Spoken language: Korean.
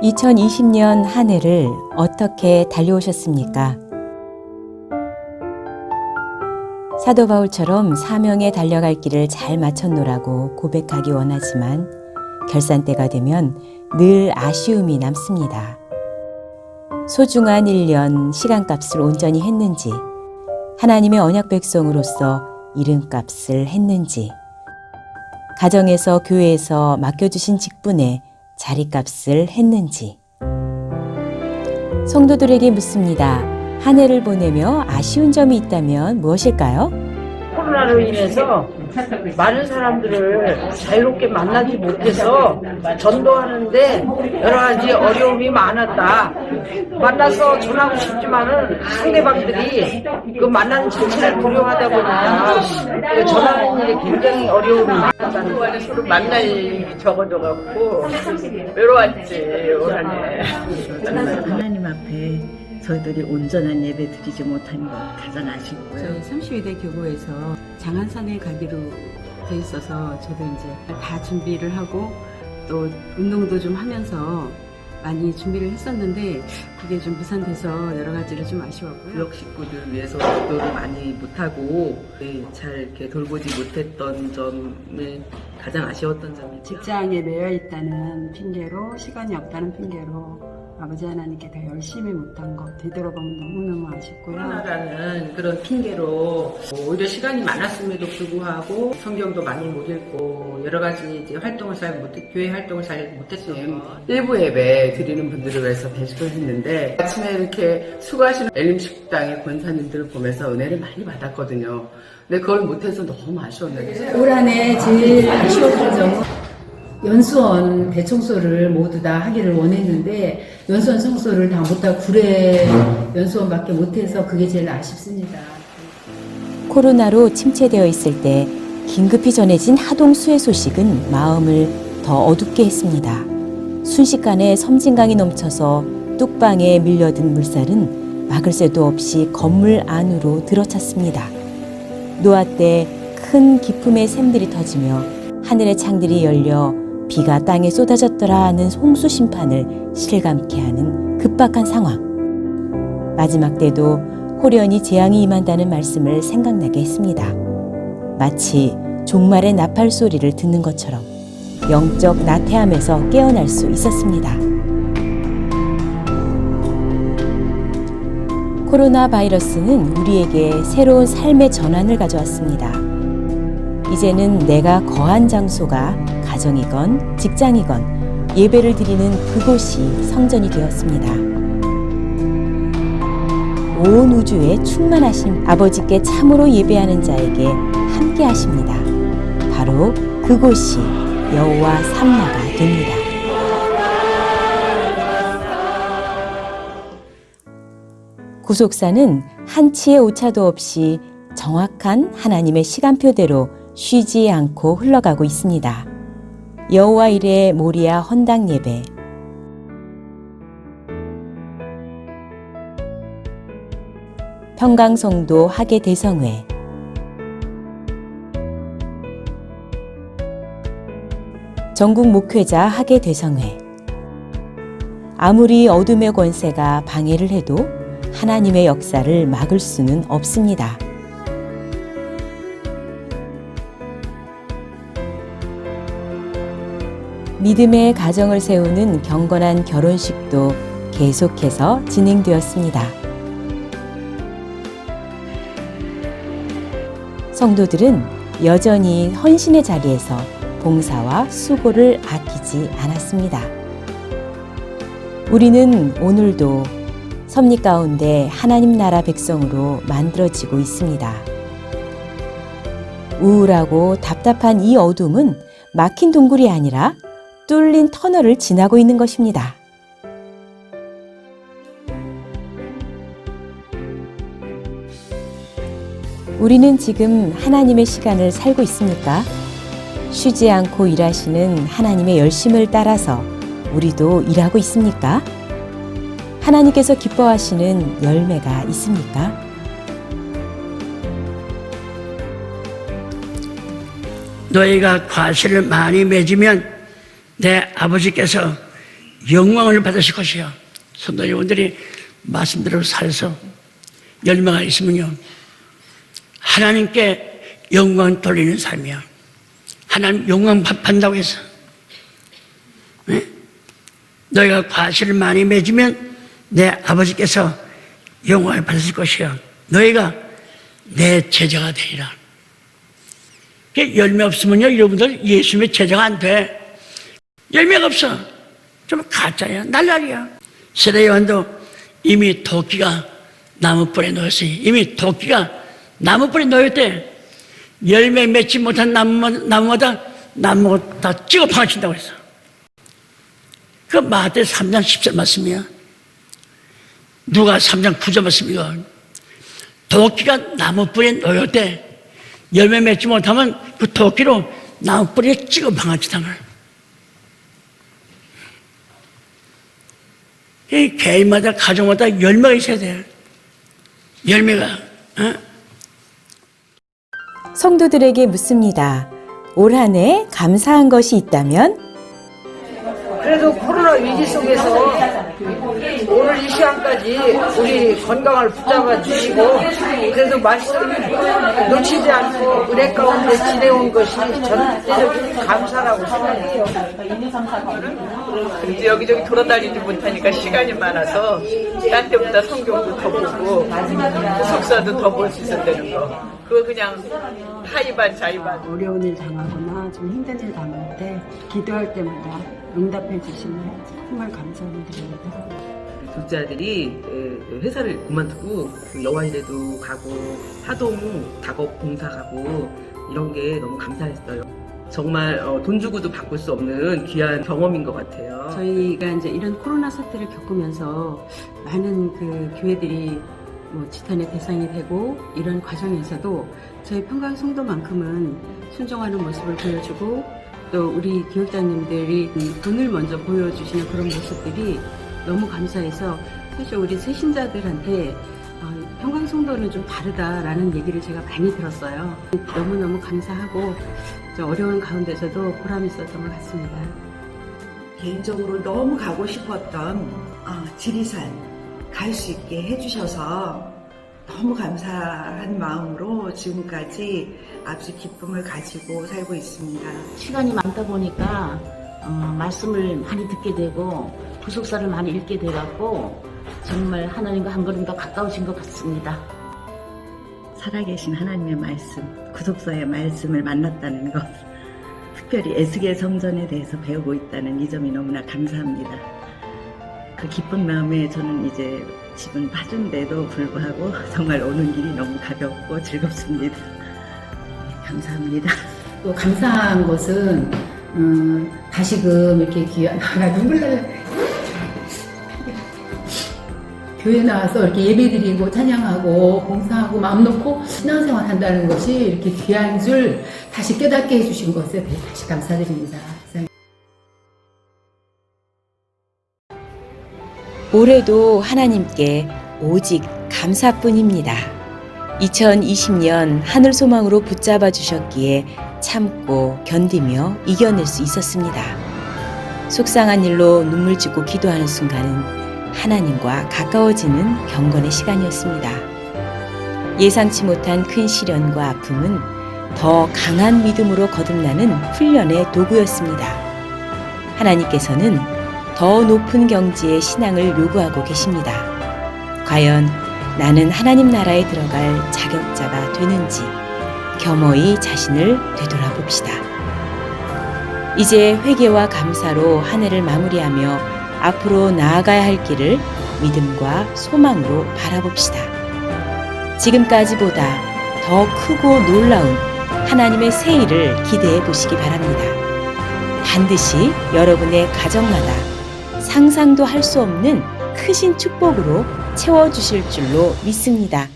2020년 한 해를 어떻게 달려오셨습니까? 사도 바울처럼 사명에 달려갈 길을 잘 마쳤노라고 고백하기 원하지만 결산때가 되면 늘 아쉬움이 남습니다. 소중한 1년 시간값을 온전히 했는지, 하나님의 언약 백성으로서 이름값을 했는지, 가정에서 교회에서 맡겨주신 직분에 자리값을 했는지. 성도들에게 묻습니다. 한 해를 보내며 아쉬운 점이 있다면 무엇일까요? 코로나로 인해서 많은 사람들을 자유롭게 만나지 못해서 전도하는데 여러 가지 어려움이 많았다. 만나서 전하고 싶지만은 상대방들이 그 만나는 자체를 두려워하다 보니까 그 전하는 일이 굉장히 어려움이 많았다는 거예요. 서로 만날 일이 적어져갖고 외로웠지, 올 한 해. 하나님 앞에 저희들이 온전한 예배 드리지 못한 것 가장 아쉽고요. 저희 32대 교구에서 장안산에 가기로 돼 있어서 저도 이제 다 준비를 하고 또 운동도 좀 하면서 많이 준비를 했었는데 그게 좀 무산돼서 여러 가지로 좀 아쉬웠고요. 구역 식구들 위해서 기도를 많이 못하고 잘 이렇게 돌보지 못했던 점이 가장 아쉬웠던 점이죠. 직장에 매여 있다는 핑계로 시간이 없다는 핑계로 아버지 하나님께 더 열심히 못한 거 되돌아보면 너무너무 아쉽고요. 코로나라는 그런 핑계로 오히려 시간이 많았음에도 불구하고 성경도 많이 못 읽고 여러 가지 이제 활동을 교회 활동을 잘 못했어요. 일부 예배 드리는 분들을 위해서 배식을 했는데 아침에 이렇게 수고하시는 엘림식당의 권사님들을 보면서 은혜를 많이 받았거든요. 근데 그걸 못해서 너무 아쉬웠는데 올 한 해 제일 아쉬웠던 점은 연수원 대청소를 모두 다 하기를 원했는데 연수원 청소를 다 못하고 구례 연수원밖에 못해서 그게 제일 아쉽습니다. 코로나로 침체되어 있을 때 긴급히 전해진 하동 수해 소식은 마음을 더 어둡게 했습니다. 순식간에 섬진강이 넘쳐서 뚝방에 밀려든 물살은 막을 새도 없이 건물 안으로 들어찼습니다. 노아 때 큰 기품의 샘들이 터지며 하늘의 창들이 열려 비가 땅에 쏟아졌더라 하는 홍수 심판을 실감케 하는 급박한 상황. 마지막 때도 호련히 재앙이 임한다는 말씀을 생각나게 했습니다. 마치 종말의 나팔 소리를 듣는 것처럼 영적 나태함에서 깨어날 수 있었습니다. 코로나 바이러스는 우리에게 새로운 삶의 전환을 가져왔습니다. 이제는 내가 거한 장소가 가정이건 직장이건 예배를 드리는 그곳이 성전이 되었습니다. 온 우주에 충만하신 아버지께 참으로 예배하는 자에게 함께 하십니다. 바로 그곳이 여호와 삼마가 됩니다. 구속사는 한치의 오차도 없이 정확한 하나님의 시간표대로 쉬지 않고 흘러가고 있습니다. 여호와 이레 모리아 헌당 예배, 평강성도 하계 대성회, 전국 목회자 하계 대성회. 아무리 어둠의 권세가 방해를 해도 하나님의 역사를 막을 수는 없습니다. 믿음의 가정을 세우는 경건한 결혼식도 계속해서 진행되었습니다. 성도들은 여전히 헌신의 자리에서 봉사와 수고를 아끼지 않았습니다. 우리는 오늘도 섭리 가운데 하나님 나라 백성으로 만들어지고 있습니다. 우울하고 답답한 이 어둠은 막힌 동굴이 아니라 뚫린 터널을 지나고 있는 것입니다. 우리는 지금 하나님의 시간을 살고 있습니까? 쉬지 않고 일하시는 하나님의 열심을 따라서 우리도 일하고 있습니까? 하나님께서 기뻐하시는 열매가 있습니까? 너희가 과실을 많이 맺으면 내 아버지께서 영광을 받으실 것이요. 성도 여러분들이 말씀대로 살아서 열매가 있으면요, 하나님께 영광 돌리는 삶이야. 하나님 영광 받는다고 해서, 네? 너희가 과실을 많이 맺으면 내 아버지께서 영광을 받으실 것이요, 너희가 내 제자가 되리라. 열매 없으면요, 여러분들 예수님의 제자가 안 돼. 열매가 없어. 좀 가짜야, 날라리야. 세례 요한도 이미 도끼가 나무불에 놓였으니, 이미 도끼가 나무불에 놓였대. 열매 맺지 못한 나무마다 다 찍어 파친다고 했어. 그 마태 3장 10절 말씀이야. 누가 3장 9절 말씀이야. 도끼가 나무불에 놓였대. 열매 맺지 못하면 그 도끼로 나무뿌리에 찍어 방아치다는. 이 개인마다 가정마다 열매가 있어야 돼. 열매가. 성도들에게 묻습니다. 올 한 해 감사한 것이 있다면? 그래도 코로나 위기 속에서 오늘 이 시간까지 우리 건강을 붙잡아 주시고 그래도 말씀 놓치지 않고 은혜 가운데 지내온 것이 전체적인 감사라고 생각해요. 그래도 여기저기 돌아다니지 못하니까 시간이 많아서 딴 때보다 성경도 더 보고 속사도 더 볼 수 있었다는 거. 그거 그냥 타이반 자이반. 어려운 일 당하거나 좀 힘든 일 당할 때 기도할 때마다 응답해 주시면 정말 감사드립니다. 둘째 아들이 회사를 그만두고 여와일에도 가고 하동 작업 봉사 가고 이런 게 너무 감사했어요. 정말 돈 주고도 바꿀 수 없는 귀한 경험인 것 같아요. 저희가 이제 이런 코로나 사태를 겪으면서 많은 그 교회들이 지탄의 대상이 되고 이런 과정에서도 저희 평강 성도만큼은 순종하는 모습을 보여주고 또 우리 교육장님들이 돈을 먼저 보여주시는 그런 모습들이 너무 감사해서 사실 우리 새신자들한테 평강 성도는 좀 다르다라는 얘기를 제가 많이 들었어요. 너무너무 감사하고 어려운 가운데서도 보람 있었던 것 같습니다. 개인적으로 너무 가고 싶었던 지리산 갈 수 있게 해주셔서 너무 감사한 마음으로 지금까지 아주 기쁨을 가지고 살고 있습니다. 시간이 많다 보니까 말씀을 많이 듣게 되고 구속사를 많이 읽게 돼갖고 정말 하나님과 한 걸음 더 가까워진 것 같습니다. 살아계신 하나님의 말씀, 구속사의 말씀을 만났다는 것, 특별히 에스겔 성전에 대해서 배우고 있다는 이 점이 너무나 감사합니다. 그 기쁜 마음에 저는 이제 집은 파준데도 불구하고 정말 오는 길이 너무 가볍고 즐겁습니다. 감사합니다. 또 감사한 것은 다시금 이렇게 귀한 눈물 나요. 교회 나와서 이렇게 예배드리고 찬양하고 봉사하고 마음 놓고 신앙생활 한다는 것이 이렇게 귀한 줄 다시 깨닫게 해주신 것에 다시 감사드립니다. 올해도 하나님께 오직 감사뿐입니다. 2020년 하늘 소망으로 붙잡아 주셨기에 참고 견디며 이겨낼 수 있었습니다. 속상한 일로 눈물 짓고 기도하는 순간은 하나님과 가까워지는 경건의 시간이었습니다. 예상치 못한 큰 시련과 아픔은 더 강한 믿음으로 거듭나는 훈련의 도구였습니다. 하나님께서는 더 높은 경지의 신앙을 요구하고 계십니다. 과연 나는 하나님 나라에 들어갈 자격자가 되는지 겸허히 자신을 되돌아봅시다. 이제 회개와 감사로 한 해를 마무리하며 앞으로 나아가야 할 길을 믿음과 소망으로 바라봅시다. 지금까지보다 더 크고 놀라운 하나님의 새 일을 기대해 보시기 바랍니다. 반드시 여러분의 가정마다 상상도 할 수 없는 크신 축복으로 채워주실 줄로 믿습니다.